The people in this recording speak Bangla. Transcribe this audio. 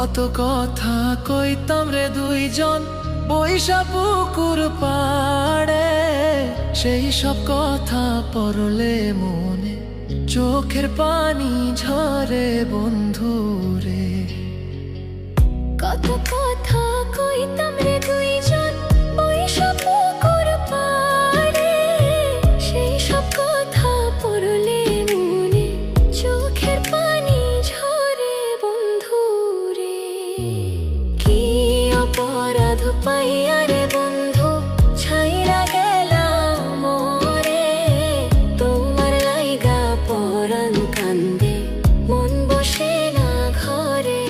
কত কথা কইতাম রে দুইজন বৈশা পুকুর পাড়ে, সেই সব কথা পড়লে মনে চোখের পানি ঝরে বন্ধুরে। কত কথা কইতাম রে দুইজন বৈশা পুকুর পাড়ে, সেই সব কথা পড়লে মনে চোখের পানি ঝরে বন্ধুরে। কি অপরাধ পাইয়া